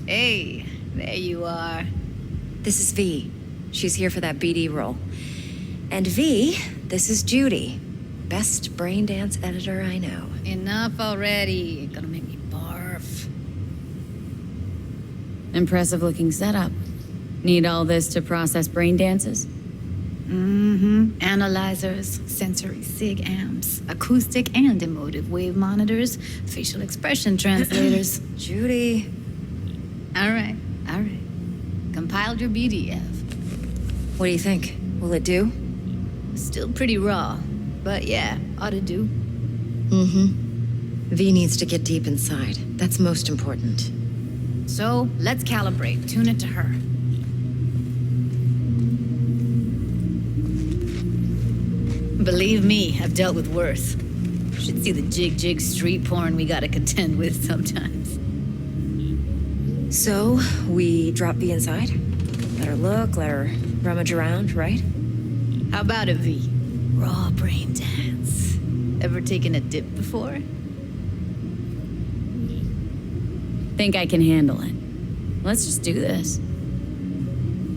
Hey, there you are. This is V. She's here for that BD role. And V, this is Judy. Best brain dance editor I know. Enough already. Gonna make me barf. Impressive looking setup. Need all this to process brain dances? Analyzers, sensory sig amps, acoustic and emotive wave monitors, facial expression translators. Judy. All right. Compiled your BDF. What do you think? Will it do? Still pretty raw, but yeah, ought to do. V needs to get deep inside. That's most important. So, let's calibrate. Tune it to her. Believe me, I've dealt with worse. Should see the jig street porn we gotta contend with sometimes. So, we drop V inside? Let her look, let her rummage around, right? How about it, V? Raw brain dance. Ever taken a dip before? Think I can handle it. Let's just do this.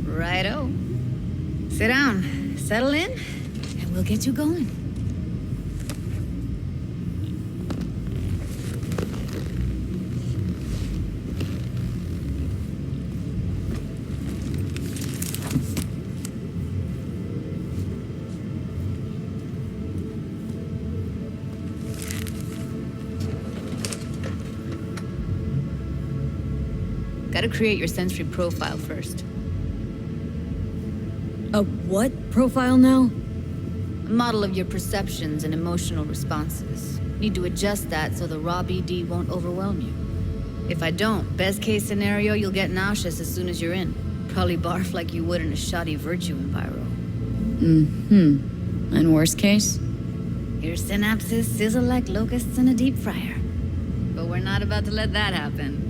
Righto. Sit down, settle in, and we'll get you going. Gotta create your sensory profile first. A what profile now? A model of your perceptions and emotional responses. Need to adjust that so the raw BD won't overwhelm you. If I don't, best case scenario, you'll get nauseous as soon as you're in. Probably barf like you would in a shoddy Virtue enviro. And worst case? Your synapses sizzle like locusts in a deep fryer. But we're not about to let that happen.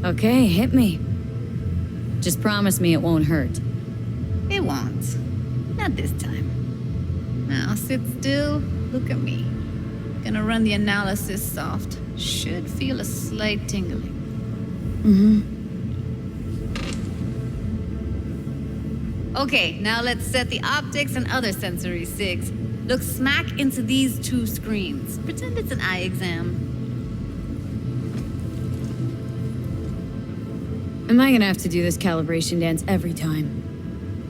Okay, hit me. Just promise me it won't hurt. It won't. Not this time. Now sit still, look at me. Gonna run the analysis soft. Should feel a slight tingling. Okay, now let's set the optics and other sensory sigs. Look smack into these two screens. Pretend it's an eye exam. Am I gonna have to do this calibration dance every time?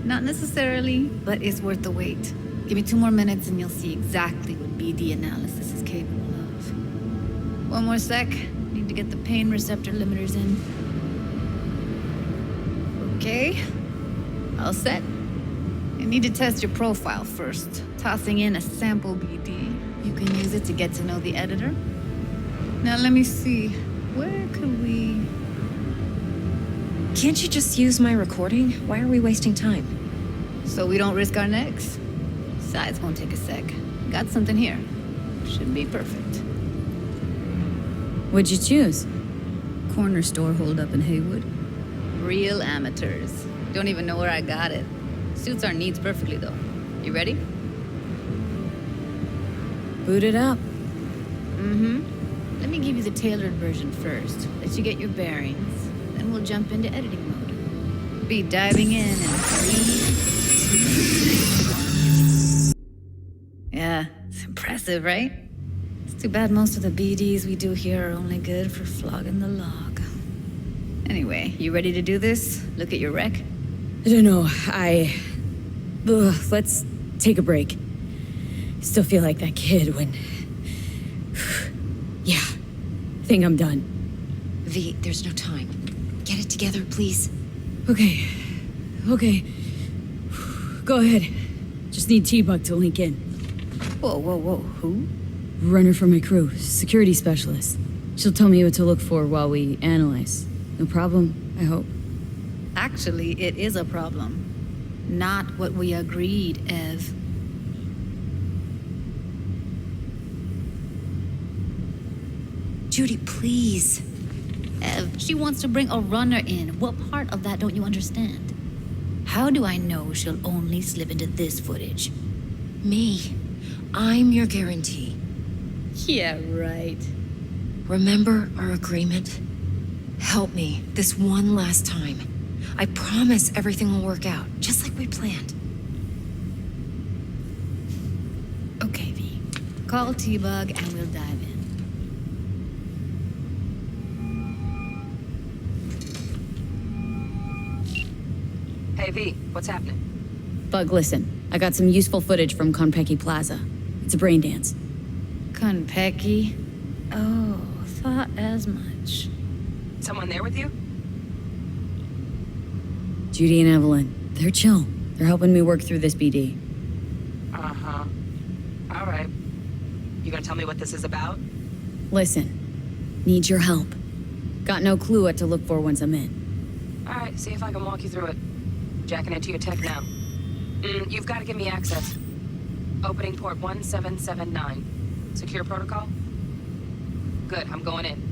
Not necessarily, but it's worth the wait. Give me 2 more minutes and you'll see exactly what BD analysis is capable of. 1 more sec. Need to get the pain receptor limiters in. Okay. All set. You need to test your profile first. Tossing in a sample BD. You can use it to get to know the editor. Now let me see. Where could we... Can't you just use my recording? Why are we wasting time? So we don't risk our necks? Besides, won't take a sec. Got something here. Should be perfect. What'd you choose? Corner store holdup in Haywood. Real amateurs. Don't even know where I got it. Suits our needs perfectly, though. You ready? Boot it up. Let me give you the tailored version first. Let you get your bearings. Then we'll jump into editing mode. Be diving in 3, 2, 1. Yeah, it's impressive, right? It's too bad most of the BDs we do here are only good for flogging the log. Anyway, you ready to do this? Look at your rec? I don't know, let's take a break. Still feel like that kid when... Yeah, think I'm done. V, there's no time. Get it together, please. Okay. Go ahead. Just need T-Bug to link in. Whoa. Who? Runner for my crew, security specialist. She'll tell me what to look for while we analyze. No problem, I hope. Actually, it is a problem. Not what we agreed, Ev. Judy, please. Ev, she wants to bring a runner in. What part of that don't you understand? How do I know she'll only slip into this footage? Me. I'm your guarantee. Yeah, right. Remember our agreement? Help me this one last time. I promise everything will work out, just like we planned. Okay, V. Call T-Bug and we'll dive in. Hey, V, what's happening? Bug, listen. I got some useful footage from Konpeki Plaza. It's a brain dance. Konpeki? Oh, thought as much. Someone there with you? Judy and Evelyn. They're chill. They're helping me work through this BD. Uh-huh. All right. You gonna tell me what this is about? Listen. Need your help. Got no clue what to look for once I'm in. All right, see if I can walk you through it. Jacking into your tech now. You've got to give me access. Opening port 1779. Secure protocol? Good, I'm going in.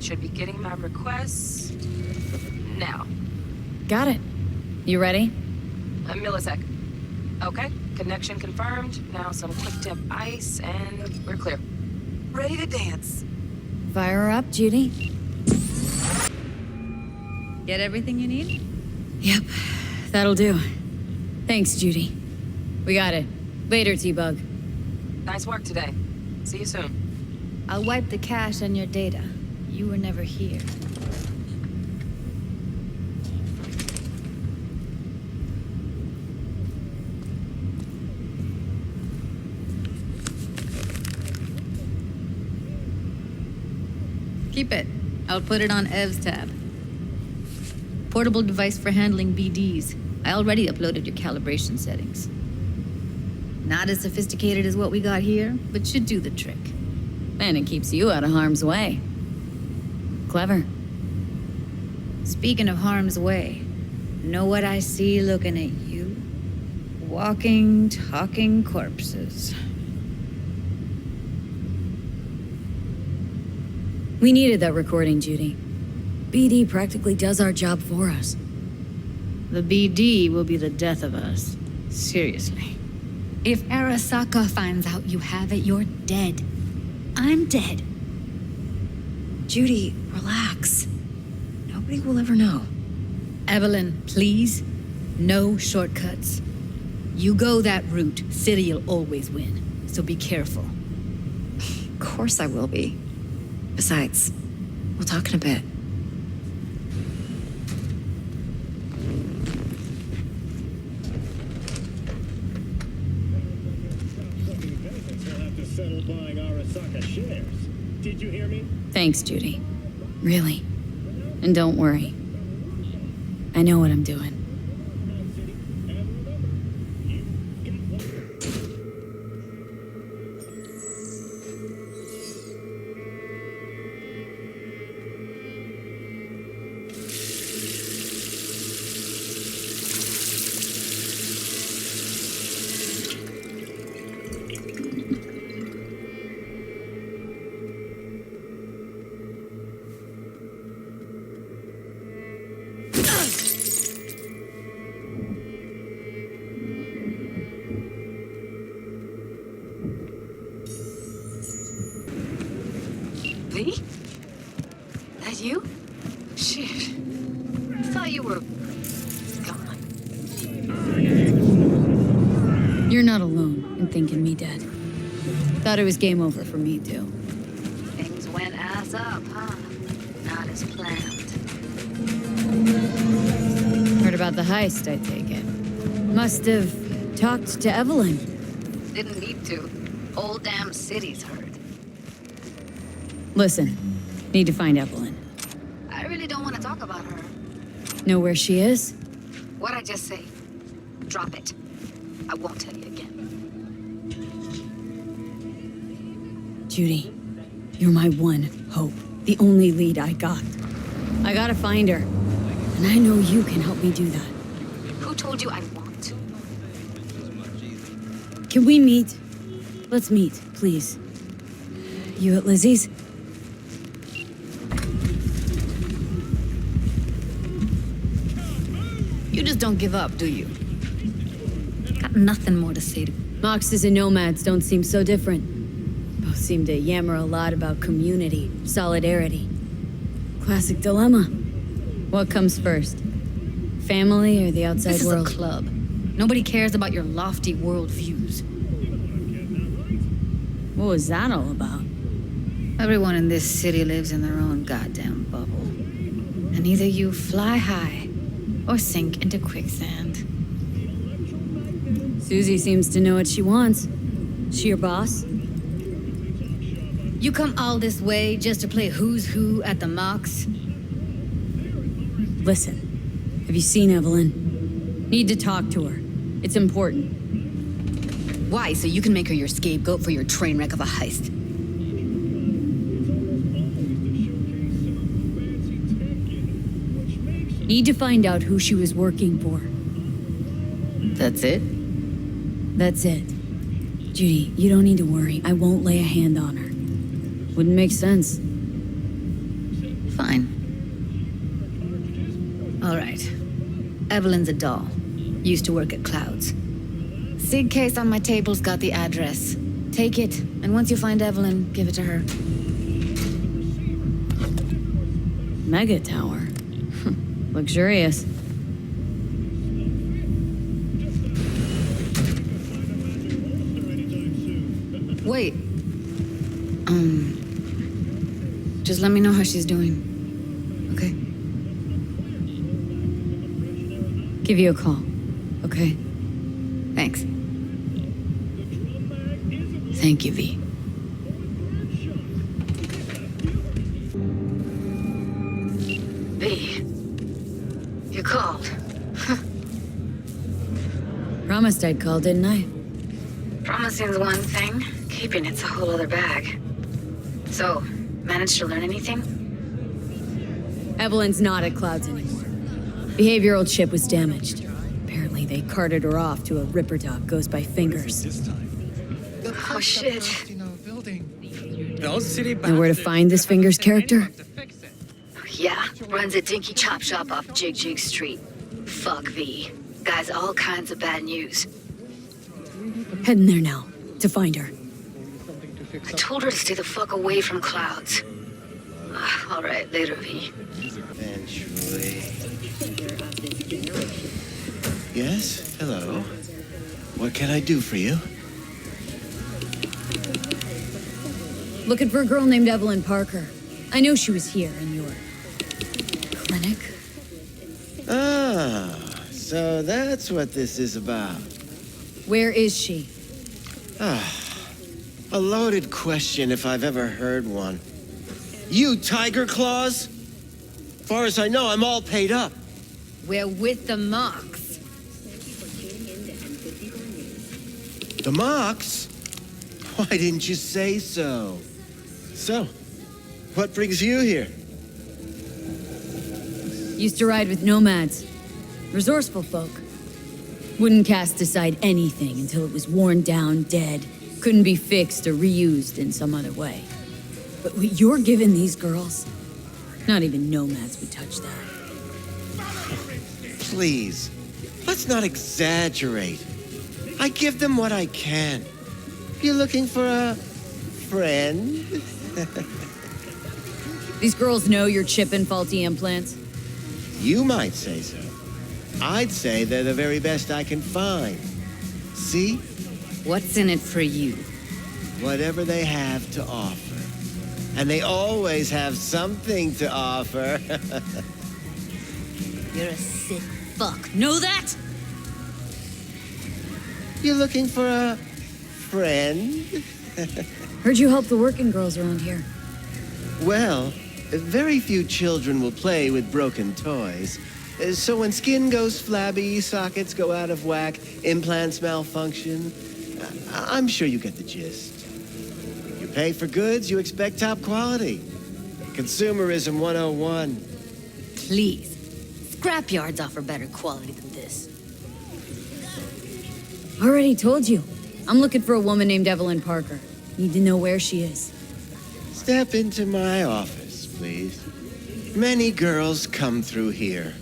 Should be getting my requests now. Got it. You ready? A millisec. Okay, connection confirmed. Now some quick tip ice, and we're clear. Ready to dance. Fire her up, Judy. Get everything you need? Yep. That'll do. Thanks, Judy. We got it. Later, T-Bug. Nice work today. See you soon. I'll wipe the cache on your data. You were never here. Keep it. I'll put it on Ev's tab. Portable device for handling BDs. I already uploaded your calibration settings. Not as sophisticated as what we got here, but should do the trick. And it keeps you out of harm's way. Clever. Speaking of harm's way, know what I see looking at you? Walking, talking corpses. We needed that recording, Judy. BD practically does our job for us. The BD will be the death of us. Seriously. If Arasaka finds out you have it, you're dead. I'm dead. Judy, relax. Nobody will ever know. Evelyn, please. No shortcuts. You go that route, City'll always win. So be careful. Of course I will be. Besides, we'll talk in a bit. Settle buying Arasaka shares. Did you hear me? Thanks, Judy. Really. And don't worry. I know what I'm doing. V? That you? Shit. Thought you were gone. You're not alone in thinking me dead. Thought it was game over for me, too. Things went ass up, huh? Not as planned. Heard about the heist, I take it. Must have talked to Evelyn. Didn't need to. Whole damn city's heard. Listen, need to find Evelyn. I really don't want to talk about her. Know where she is? What'd I just say? Drop it. I won't tell you again. Judy, you're my one hope. The only lead I got. I gotta find her. And I know you can help me do that. Who told you I want to? Can we meet? Let's meet, please. You at Lizzie's? You just don't give up, do you? Got nothing more to say to me. Moxes and nomads don't seem so different. Both seem to yammer a lot about community, solidarity. Classic dilemma. What comes first? Family or the outside This world? is a club. Nobody cares about your lofty world views. What was that all about? Everyone in this city lives in their own goddamn bubble. And either you fly high or sink into quicksand. Susie seems to know what she wants. She your boss? You come all this way just to play who's who at the mocks? Listen, have you seen Evelyn? Need to talk to her. It's important. Why? So you can make her your scapegoat for your train wreck of a heist. Need to find out who she was working for. That's it? That's it. Judy, you don't need to worry. I won't lay a hand on her. Wouldn't make sense. Fine. All right. Evelyn's a doll. Used to work at Clouds. Sig case on my table's got the address. Take it, and once you find Evelyn, give it to her. Mega tower. Luxurious. Wait. Just let me know how she's doing. Okay? Give you a call. Okay? Thanks. Thank you, V. V. You called. Promised I'd call, didn't I? Promising's one thing, keeping it's a whole other bag. So, managed to learn anything? Evelyn's not at Clouds anymore. Behavioral chip was damaged. Apparently they carted her off to a ripper dog goes by Fingers. Oh, shit. Know where to find this Fingers character? Yeah, runs a dinky chop shop off Jig Jig Street. Fuck V. Guy's all kinds of bad news. Heading there now, to find her. I told her to stay the fuck away from Clouds. All right, later, V. Eventually. Yes? Hello? What can I do for you? Looking for a girl named Evelyn Parker. I know she was here in your clinic. Ah, so that's what this is about. Where is she? A loaded question if I've ever heard one. You Tiger Claws? Far as I know, I'm all paid up. We're with the Mox. The Mox? Why didn't you say so? So, what brings you here? Used to ride with nomads. Resourceful folk. Wouldn't cast aside anything until it was worn down, dead. Couldn't be fixed or reused in some other way. But what you're giving these girls, not even nomads would touch that. Please, let's not exaggerate. I give them what I can. You looking for a friend? These girls know you're chipping faulty implants. You might say so. I'd say they're the very best I can find. See? What's in it for you? Whatever they have to offer. And they always have something to offer. You're a sick fuck. Know that? You looking for a friend? Heard you help the working girls around here. Well, very few children will play with broken toys. So when skin goes flabby, sockets go out of whack, implants malfunction, I'm sure you get the gist. You pay for goods, you expect top quality. Consumerism 101. Please. Scrapyards offer better quality than this. Already told you. I'm looking for a woman named Evelyn Parker. Need to know where she is. Step into my office, please. Many girls come through here.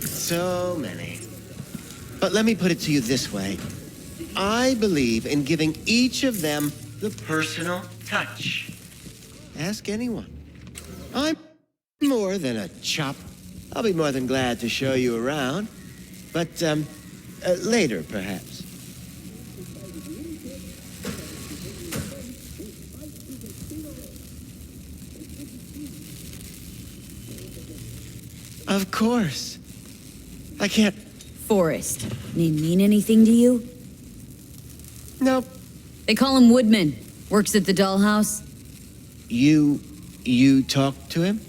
So many. But let me put it to you this way. I believe in giving each of them the personal touch. Ask anyone. I'm more more than a chop. I'll be more than glad to show you around. But, later, perhaps. Of course. I can't... Forrest. Name mean anything to you? Nope. They call him Woodman. Works at the dollhouse. You talked to him?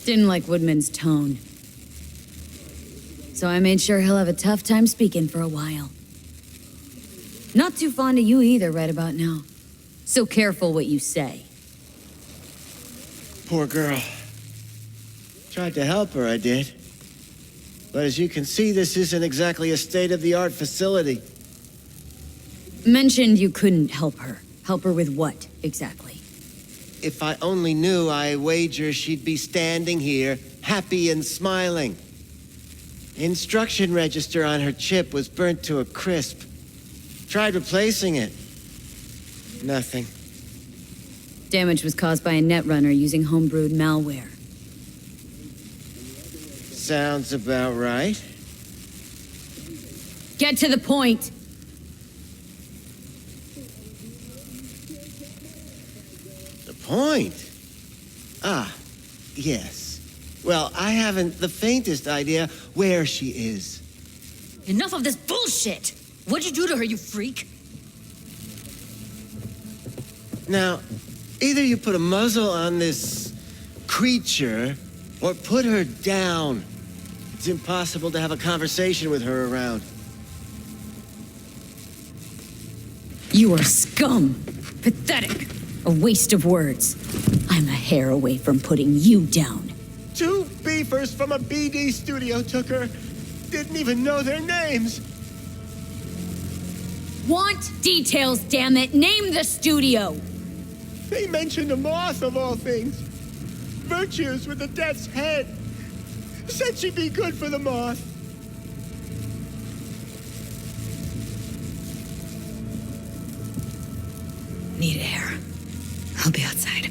Didn't like Woodman's tone. So I made sure he'll have a tough time speaking for a while. Not too fond of you either right about now. So careful what you say. Poor girl. Tried to help her, I did. But as you can see, this isn't exactly a state-of-the-art facility. Mentioned you couldn't help her. Help her with what, exactly? If I only knew, I wager she'd be standing here, happy and smiling. Instruction register on her chip was burnt to a crisp. Tried replacing it. Nothing. Damage was caused by a netrunner using homebrewed malware. Sounds about right. Get to the point! The point? Ah, yes. Well, I haven't the faintest idea where she is. Enough of this bullshit! What'd you do to her, you freak? Now, either you put a muzzle on this creature, or put her down. It's impossible to have a conversation with her around. You are scum! Pathetic! A waste of words. I'm a hair away from putting you down. 2 beefers from a BD studio took her. Didn't even know their names. Want details, damn it! Name the studio! They mentioned a moth of all things. Virtues with the death's head. Said she'd be good for the moth. Need air. I'll be outside.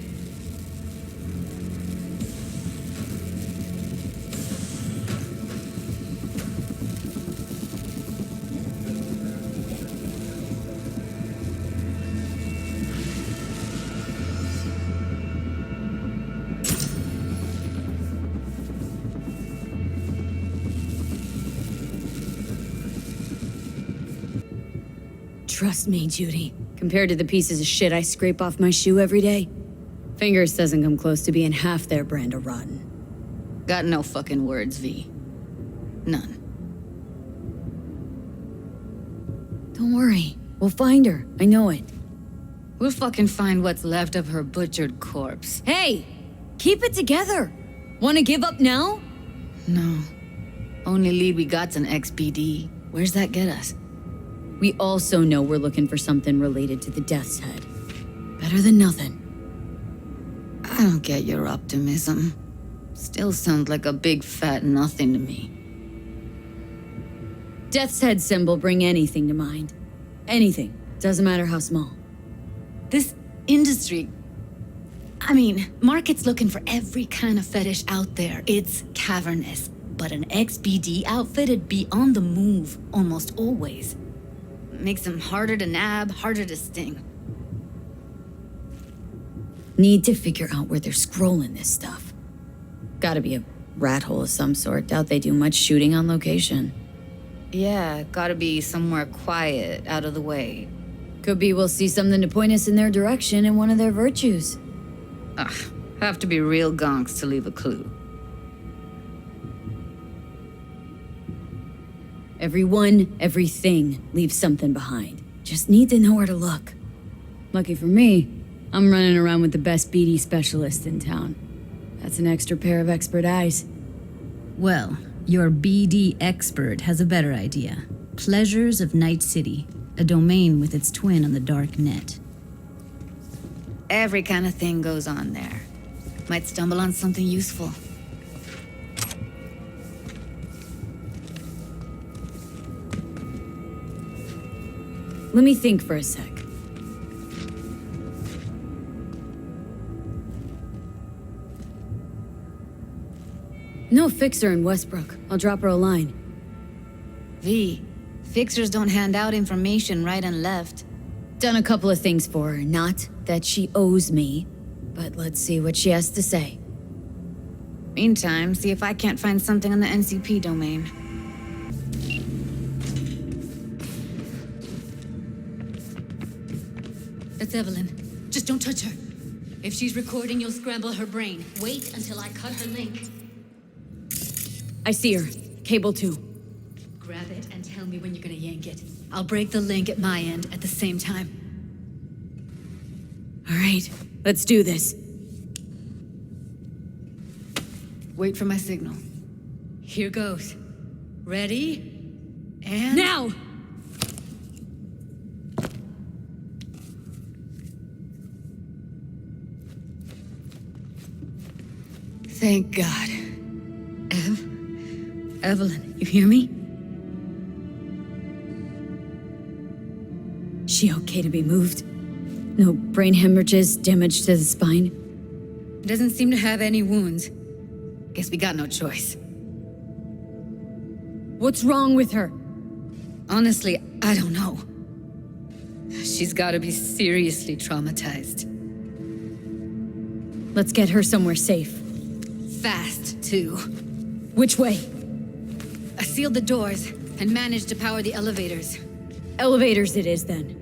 Trust me, Judy. Compared to the pieces of shit I scrape off my shoe every day, Fingers doesn't come close to being half their brand of rotten. Got no fucking words, V. None. Don't worry. We'll find her. I know it. We'll fucking find what's left of her butchered corpse. Hey! Keep it together! Wanna give up now? No. Only lead we got's an XBD. Where's that get us? We also know we're looking for something related to the Death's Head. Better than nothing. I don't get your optimism. Still sounds like a big fat nothing to me. Death's Head symbol bring anything to mind. Anything. Doesn't matter how small. This industry... I mean, market's looking for every kind of fetish out there. It's cavernous. But an XBD outfit'd be on the move almost always. Makes them harder to nab, harder to sting. Need to figure out where they're scrolling this stuff. Gotta be a rat hole of some sort. Doubt they do much shooting on location. Yeah, gotta be somewhere quiet, out of the way. Could be we'll see something to point us in their direction in one of their virtues. Ugh, have to be real gonks to leave a clue. Everyone, everything leaves something behind. Just need to know where to look. Lucky for me, I'm running around with the best BD specialist in town. That's an extra pair of expert eyes. Well, your BD expert has a better idea. Pleasures of Night City, a domain with its twin on the dark net. Every kind of thing goes on there. Might stumble on something useful. Let me think for a sec. No fixer in Westbrook. I'll drop her a line. V, fixers don't hand out information right and left. Done a couple of things for her. Not that she owes me, but let's see what she has to say. Meantime, see if I can't find something on the NCP domain. That's Evelyn. Just don't touch her. If she's recording, you'll scramble her brain. Wait until I cut her link. I see her. Cable 2. Grab it and tell me when you're gonna yank it. I'll break the link at my end at the same time. All right, let's do this. Wait for my signal. Here goes. Ready? And... Now! Thank God. Evelyn, you hear me? She okay to be moved? No brain hemorrhages, damage to the spine? Doesn't seem to have any wounds. Guess we got no choice. What's wrong with her? Honestly, I don't know. She's gotta be seriously traumatized. Let's get her somewhere safe. Fast, too. Which way? I sealed the doors and managed to power the elevators. Elevators it is, then.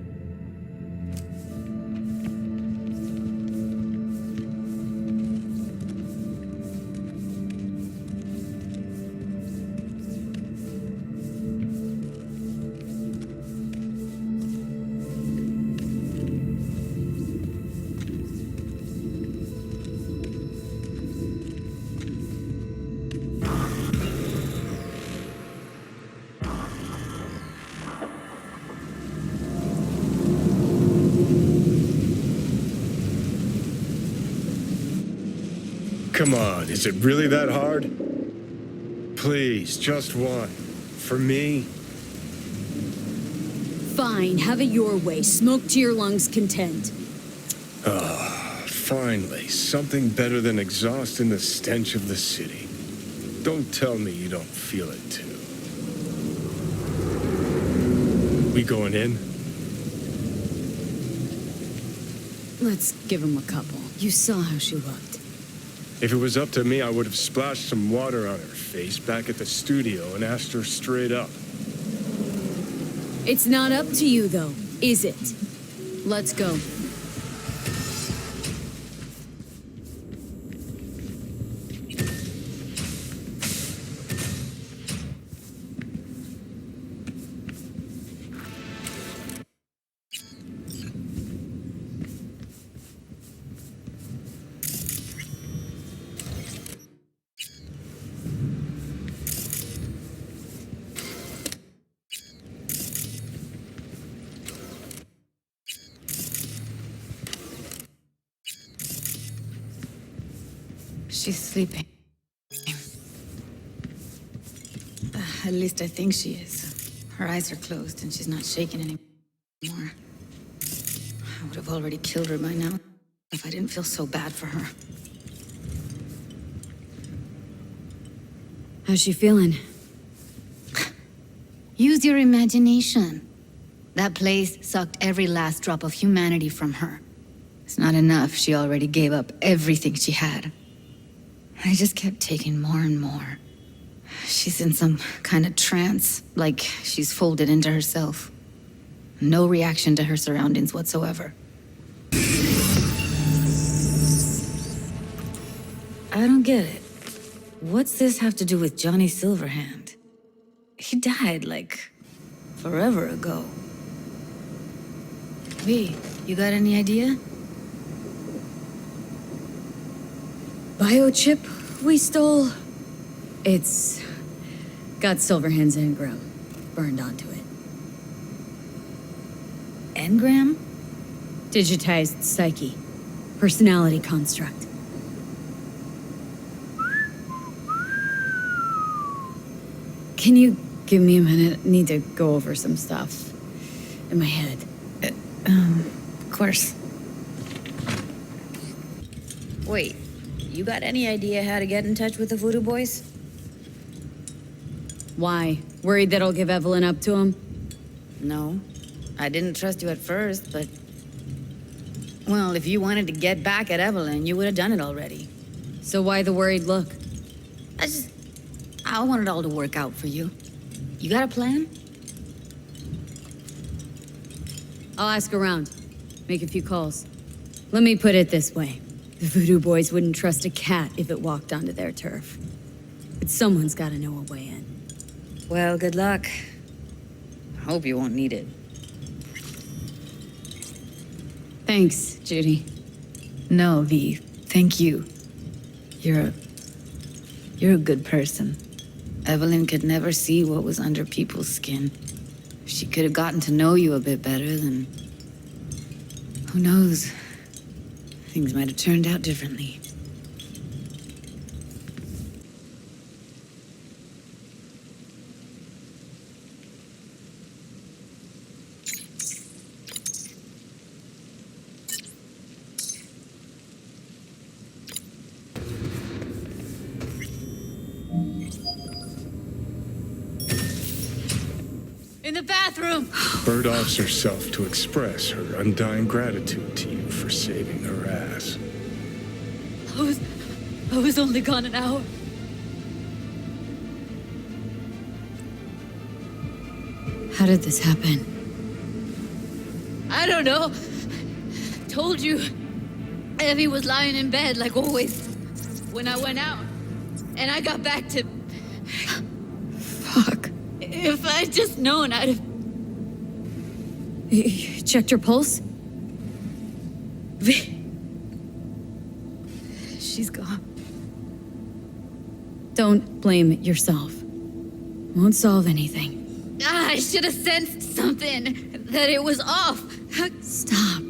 Come on, is it really that hard? Please, just one. For me? Fine, have it your way. Smoke to your lungs' content. Finally, something better than exhaust in the stench of the city. Don't tell me you don't feel it too. We going in? Let's give him a couple. You saw how she looked. If it was up to me, I would have splashed some water on her face back at the studio and asked her straight up. It's not up to you, though, is it? Let's go. She's sleeping. At least I think she is. Her eyes are closed and she's not shaking anymore. I would have already killed her by now if I didn't feel so bad for her. How's she feeling? Use your imagination. That place sucked every last drop of humanity from her. It's not enough. She already gave up everything she had. I just kept taking more and more. She's in some kind of trance, like she's folded into herself. No reaction to her surroundings whatsoever. I don't get it. What's this have to do with Johnny Silverhand? He died, like, forever ago. V, you got any idea? Biochip we stole? It's got Silverhand's engram burned onto it. Engram? Digitized psyche. Personality construct. Can you give me a minute? I need to go over some stuff in my head. Of course. Wait, you got any idea how to get in touch with the Voodoo Boys? Why? Worried that I'll give Evelyn up to him? No. I didn't trust you at first, but... Well, if you wanted to get back at Evelyn, you would have done it already. So why the worried look? I want it all to work out for you. You got a plan? I'll ask around. Make a few calls. Let me put it this way. The Voodoo Boys wouldn't trust a cat if it walked onto their turf. But someone's gotta know a way in. Well, good luck. Hope you won't need it. Thanks, Judy. No, V. Thank you. You're a good person. Evelyn could never see what was under people's skin. If she could have gotten to know you a bit better, then... Who knows? Things might have turned out differently. In the bathroom! Bird offs herself to express her undying gratitude to you for saving her ass. I was only gone an hour. How did this happen? I don't know. Told you. Evie was lying in bed like always when I went out. And I got back to... Fuck. If I'd just known, I'd have... You checked your pulse? She's gone. Don't blame yourself. Won't solve anything. I should have sensed something. That it was off. Stop.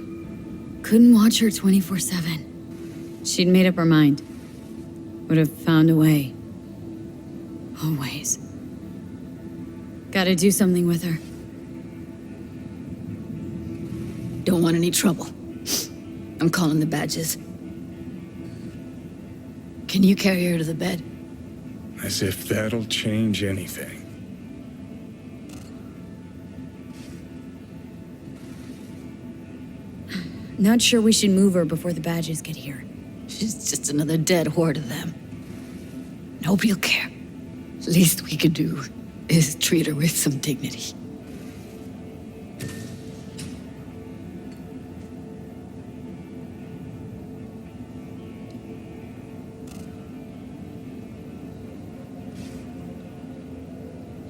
Couldn't watch her 24/7. She'd made up her mind. Would have found a way. Always. Gotta do something with her. Don't want any trouble. I'm calling the badges. Can you carry her to the bed? As if that'll change anything. Not sure we should move her before the badges get here. She's just another dead whore to them. Nobody'll care. Least we could do is treat her with some dignity.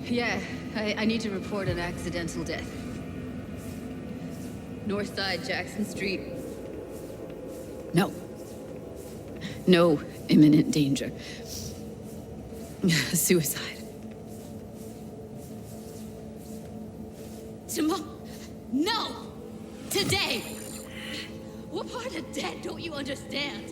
Yeah, I need to report an accidental death. North side, Jackson Street. No. No imminent danger. Suicide. Tomorrow? No! Today! What part of dead don't you understand?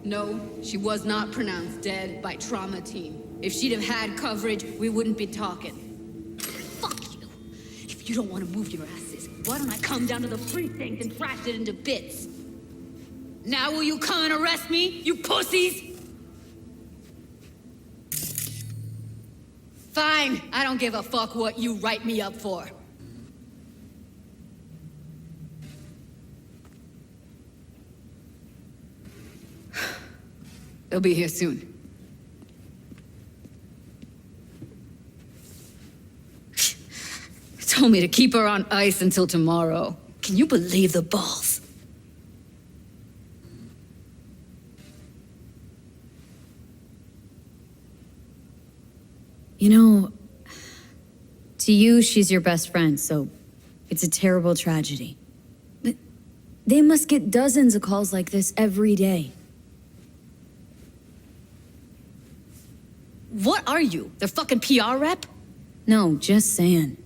No, she was not pronounced dead by trauma team. If she'd have had coverage, we wouldn't be talking. Fuck you. If you don't want to move your asses, why don't I come down to the precinct and trash it into bits? Now will you come and arrest me, you pussies? Fine, I don't give a fuck what you write me up for. They'll be here soon. Told me to keep her on ice until tomorrow. Can you believe the balls? You know, to you, she's your best friend, so it's a terrible tragedy. But they must get dozens of calls like this every day. What are you? Their fucking PR rep? No, just saying.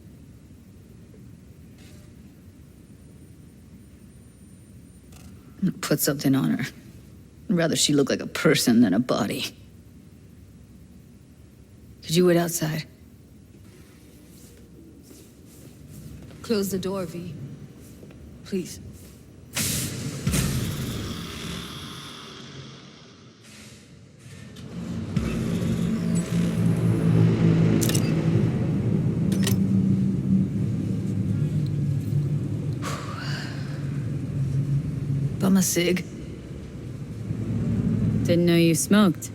Put something on her. I'd rather she look like a person than a body. Could you wait outside? Close the door, V. Please. I'm a cig. Didn't know you smoked.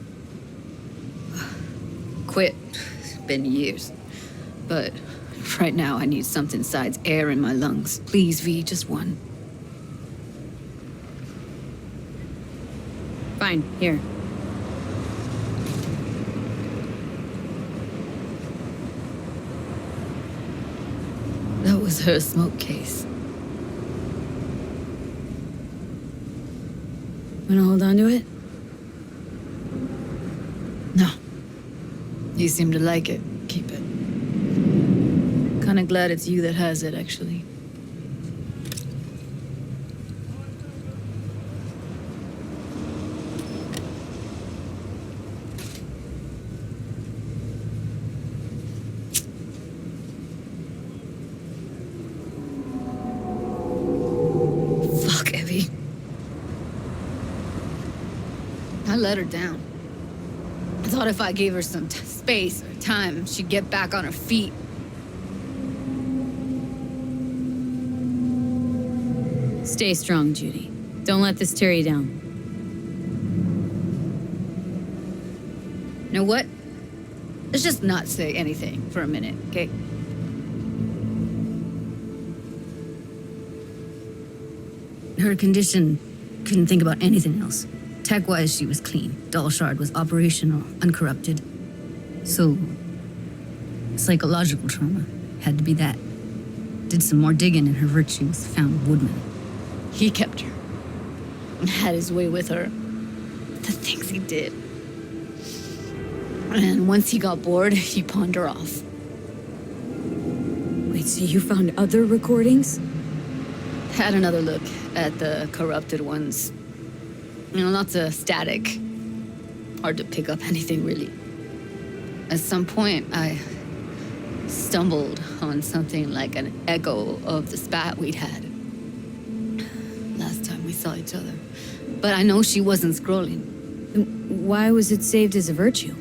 Quit. It's been years. But right now I need something besides air in my lungs. Please, V, just one. Fine, here. That was her smoke case. Wanna hold on to it? No. You seem to like it. Keep it. Kinda glad it's you that has it, actually. Fuck, Evie. I let her down. I thought if I gave her some space or time, she'd get back on her feet. Stay strong, Judy. Don't let this tear you down. You know what? Let's just not say anything for a minute, okay? Her condition, couldn't think about anything else. Tech-wise, she was clean. Doll Shard was operational, uncorrupted. So, psychological trauma had to be that. Did some more digging and her virtues found Woodman. He kept her. And had his way with her. The things he did. And once he got bored, he pawned her off. Wait, so you found other recordings? Had another look at the corrupted ones. You know, lots of static. Hard to pick up anything, really. At some point, I stumbled on something like an echo of the spat we'd had. Last time we saw each other. But I know she wasn't scrolling. Then why was it saved as a virtue?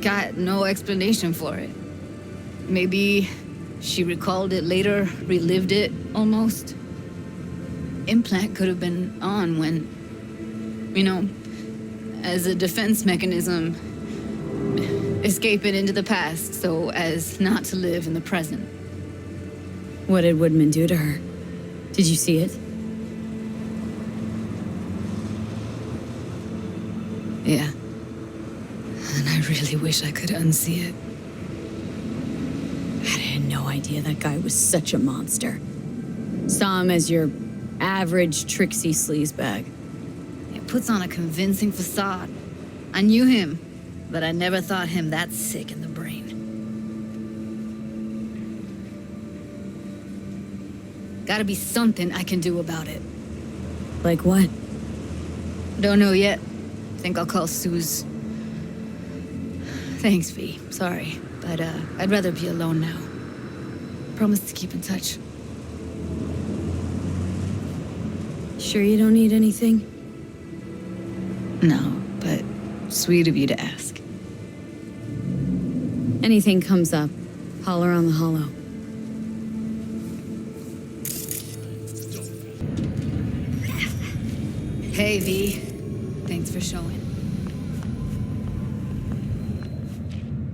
Got no explanation for it. Maybe she recalled it later, relived it, almost. Implant could have been on when, you know, as a defense mechanism, escaping into the past so as not to live in the present. What did Woodman do to her? Did you see it? Yeah. And I really wish I could unsee it. I had no idea that guy was such a monster. Saw him as your average tricksy sleazebag. It puts on a convincing facade. I knew him, but I never thought him that sick in the brain. Gotta be something I can do about it. Like what? Don't know yet. Think I'll call Suze. Thanks, V. Sorry, but I'd rather be alone now. Promise to keep in touch. Sure you don't need anything? No, but sweet of you to ask. Anything comes up, holler on the hollow. Hey, V. Thanks for showing.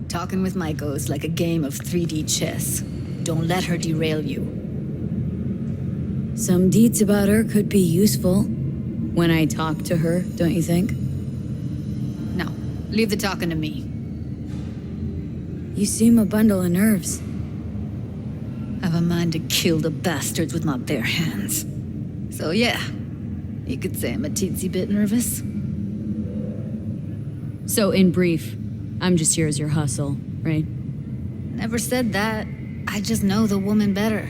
Talking with Maiko's like a game of 3D chess. Don't let her derail you. Some deeds about her could be useful. When I talk to her, don't you think? No, leave the talking to me. You seem a bundle of nerves. I've a mind to kill the bastards with my bare hands. So yeah, you could say I'm a teensy bit nervous. So in brief, I'm just here as your hustle, right? Never said that. I just know the woman better.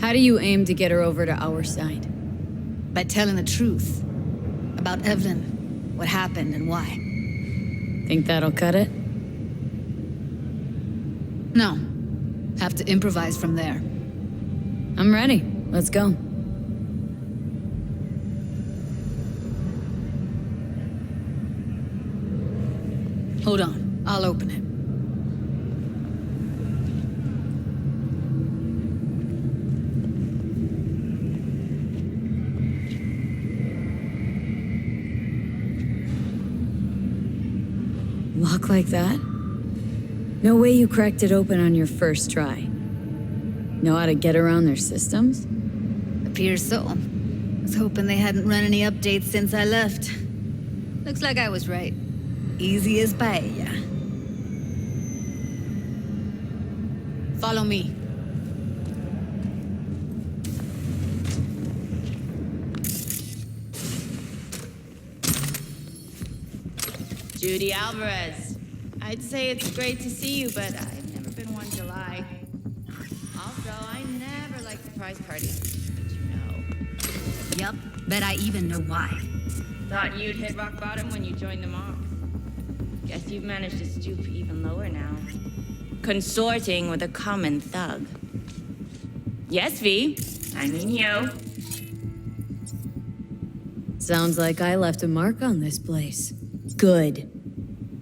How do you aim to get her over to our side? By telling the truth. About Evelyn, what happened and why. Think that'll cut it? No. Have to improvise from there. I'm ready. Let's go. Hold on. I'll open it. lock like that? No way you cracked it open on your first try. Know how to get around their systems? Appears so. Was hoping they hadn't run any updates since I left. Looks like I was right. Easy as paella. Follow me. Judy Alvarez. I'd say it's great to see you, but I've never been one to lie. Also, I never like surprise parties, but you know. Yup, bet I even know why. Thought you'd hit rock bottom when you joined them off. Guess you've managed to stoop even lower now. Consorting with a common thug. Yes, V. I mean you. Sounds like I left a mark on this place. Good.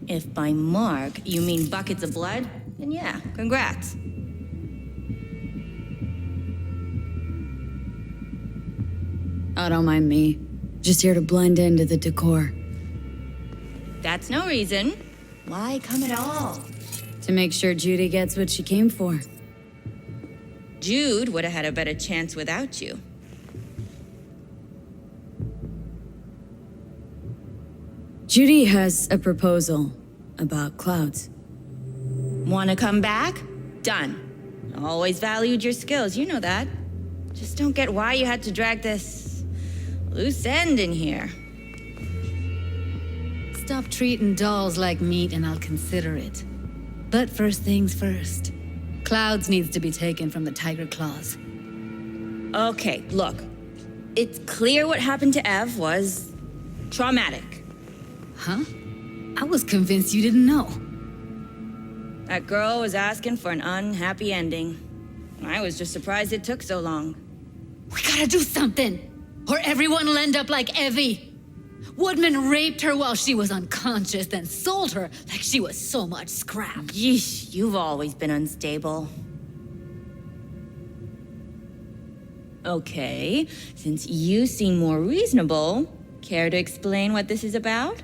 If by mark you mean buckets of blood, then yeah, congrats. Oh, don't mind me. Just here to blend into the decor. That's no reason. Why come at all? To make sure Judy gets what she came for. Jude would have had a better chance without you. Judy has a proposal about clouds. Wanna come back? Done. Always valued your skills, you know that. Just don't get why you had to drag this loose end in here. Stop treating dolls like meat and I'll consider it. But first things first. Clouds needs to be taken from the tiger claws. Okay, look. It's clear what happened to Ev was traumatic. Huh? I was convinced you didn't know. That girl was asking for an unhappy ending. I was just surprised it took so long. We gotta do something, or everyone will end up like Evie. Woodman raped her while she was unconscious, then sold her like she was so much scrap. Yeesh, you've always been unstable. Okay, since you seem more reasonable, care to explain what this is about?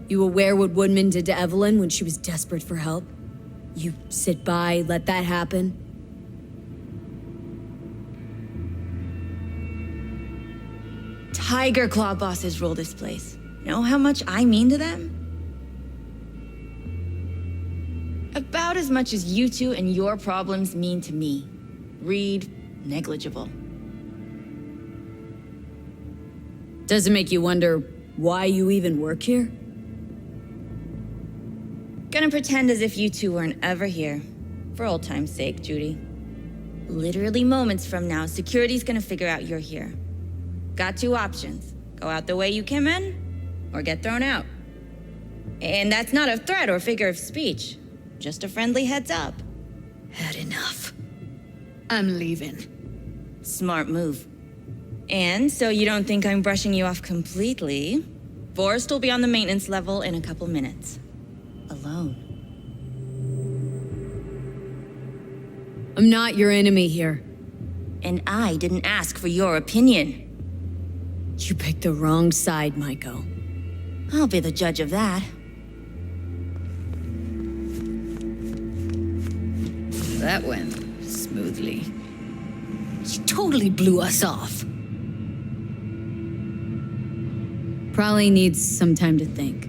You aware what Woodman did to Evelyn when she was desperate for help? You sit by, let that happen? Tiger Claw bosses rule this place. Know how much I mean to them? About as much as you two and your problems mean to me. Read negligible. Does it make you wonder why you even work here? Gonna pretend as if you two weren't ever here. For old time's sake, Judy. Literally moments from now, security's gonna figure out you're here. Got two options. Go out the way you came in, or get thrown out. And that's not a threat or figure of speech. Just a friendly heads up. Had enough. I'm leaving. Smart move. And so you don't think I'm brushing you off completely, Forrest will be on the maintenance level in a couple minutes. Alone. I'm not your enemy here. And I didn't ask for your opinion. You picked the wrong side, Maiko. I'll be the judge of that. That went smoothly. She totally blew us off. Probably needs some time to think.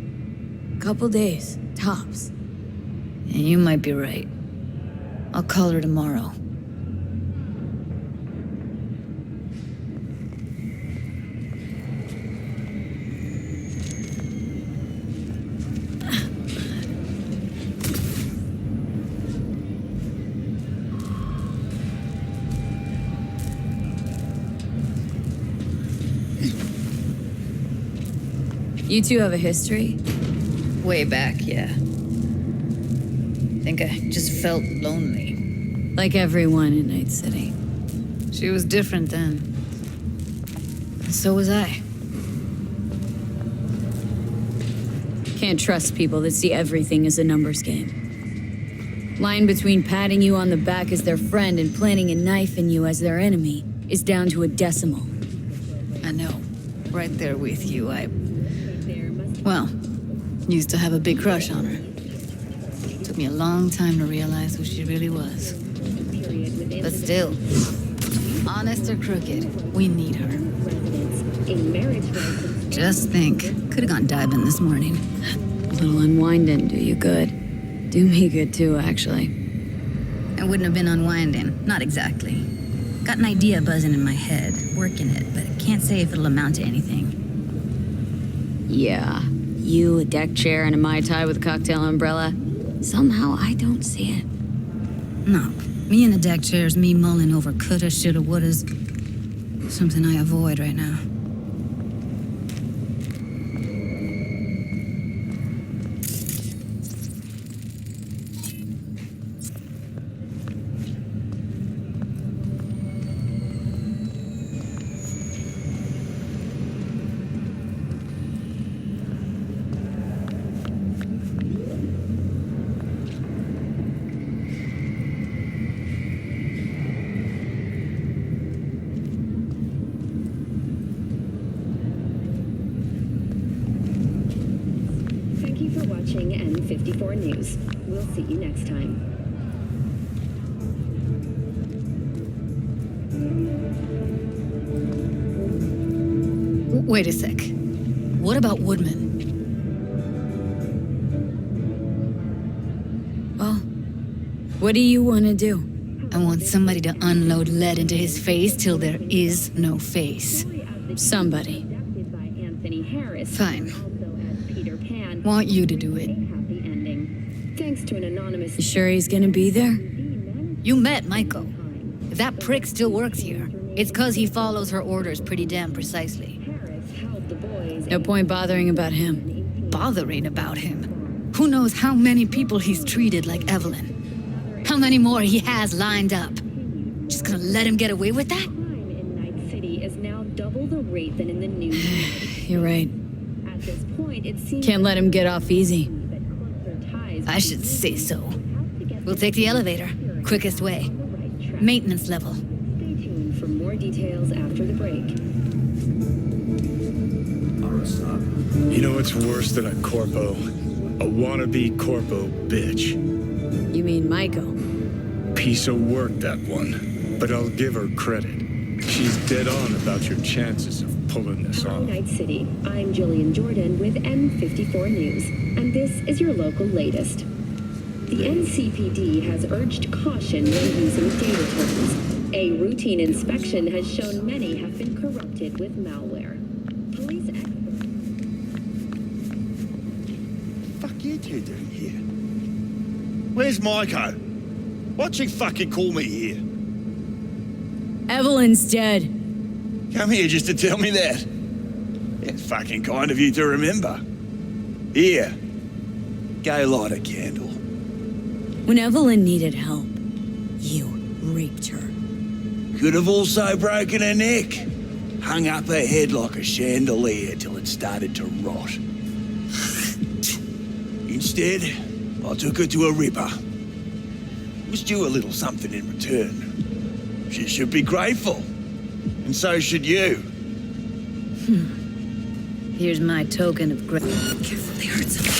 Couple days, tops. And you might be right. I'll call her tomorrow. You two have a history? Way back, yeah. Think I just felt lonely. Like everyone in Night City. She was different then. And so was I. Can't trust people that see everything as a numbers game. Line between patting you on the back as their friend and planting a knife in you as their enemy is down to a decimal. I know. Right there with you. Well, used to have a big crush on her. Took me a long time to realize who she really was. But still, honest or crooked, we need her. Just think, could have gone diving this morning. A little unwinding do you good. Do me good too, actually. It wouldn't have been unwinding. Not exactly. Got an idea buzzing in my head, working it, but I can't say if it'll amount to anything. Yeah, you, a deck chair, and a Mai Tai with a cocktail umbrella. Somehow I don't see it. No, me in the deck chairs, me mulling over coulda, shoulda, wouldas. Something I avoid right now. Thank you for watching N54 News. We'll see you next time. Wait a sec. What about Woodman? Well, what do you want to do? I want somebody to unload lead into his face till there is no face. Somebody. Fine. Want you to do it. Thanks to an anonymous. You sure he's gonna be there? You met Michael. If that prick still works here, it's 'cause he follows her orders pretty damn precisely. No point bothering about him. Bothering about him? Who knows how many people he's treated like Evelyn? How many more he has lined up? Just gonna let him get away with that? Crime in Night City is now double the rate than in the New York. You're right. At this point, it seems Can't let him get off easy. I should say so. We'll take the elevator. Quickest way. Maintenance level. Stay tuned for more details after the break. You know what's worse than a corpo? A wannabe corpo bitch. You mean Michael? Piece of work, that one. But I'll give her credit. She's dead on about your chances of pulling this Hi, off. Night City. I'm Jillian Jordan with N54 News, and this is your local latest. The NCPD has urged caution when using data terms. A routine inspection has shown many have been corrupted with malware. Police experts. Fuck you two doing here? Where's Maiko? Why'd she fucking call me here? Evelyn's dead. Come here just to tell me that. It's fucking kind of you to remember. Here, go light a candle. When Evelyn needed help, you raped her. Could have also broken her neck. Hung up her head like a chandelier till it started to rot. Instead, I took her to a ripper. Was due a little something in return. She should be grateful. And so should you. Here's my token of gratitude. Careful, they hurt something.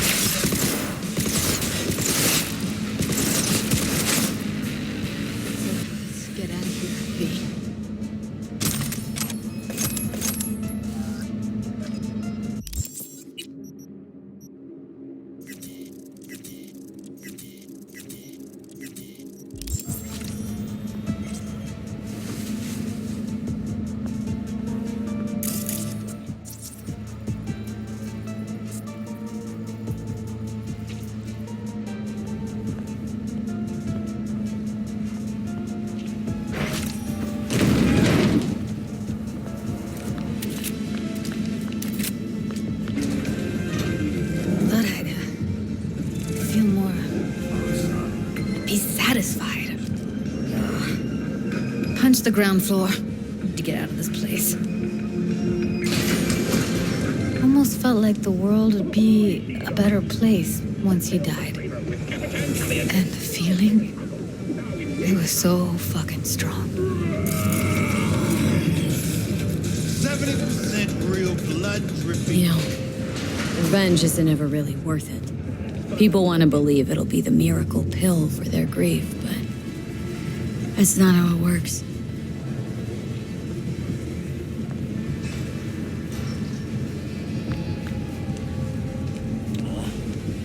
Let's get out of here, V. Thought I'd feel more. Be satisfied. Punch the ground floor to get out of this place. Almost felt like the world would be a better place once he died. And the feeling, it was so fucking strong. 70% real blood dripping. You know, revenge isn't ever really worth it. People want to believe it'll be the miracle pill for their grief, but that's not how it works.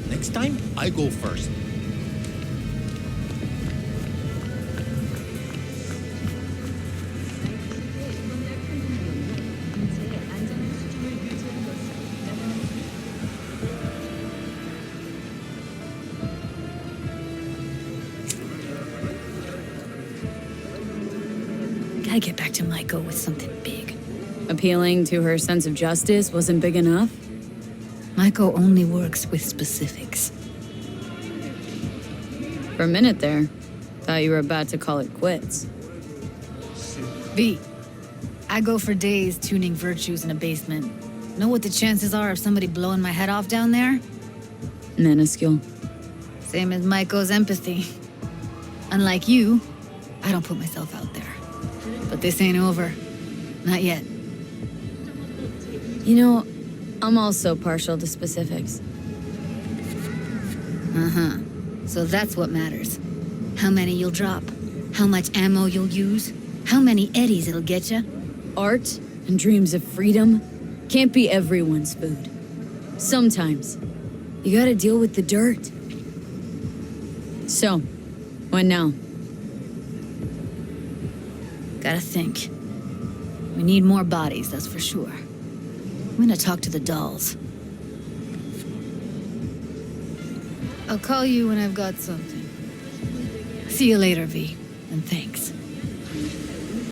Next time, I go first. Gotta get back to Maiko with something big. Appealing to her sense of justice wasn't big enough? Maiko only works with specifics. For a minute there, thought you were about to call it quits. V, I go for days tuning virtues in a basement. Know what the chances are of somebody blowing my head off down there? Minuscule. Same as Maiko's empathy. Unlike you, I don't put myself out there. But this ain't over. Not yet. You know, I'm also partial to specifics. Uh-huh. So that's what matters. How many you'll drop. How much ammo you'll use. How many eddies it'll get you. Art and dreams of freedom can't be everyone's food. Sometimes, you gotta deal with the dirt. So, what now? Gotta think. We need more bodies, that's for sure. I'm gonna talk to the dolls. I'll call you when I've got something. See you later, V, and thanks.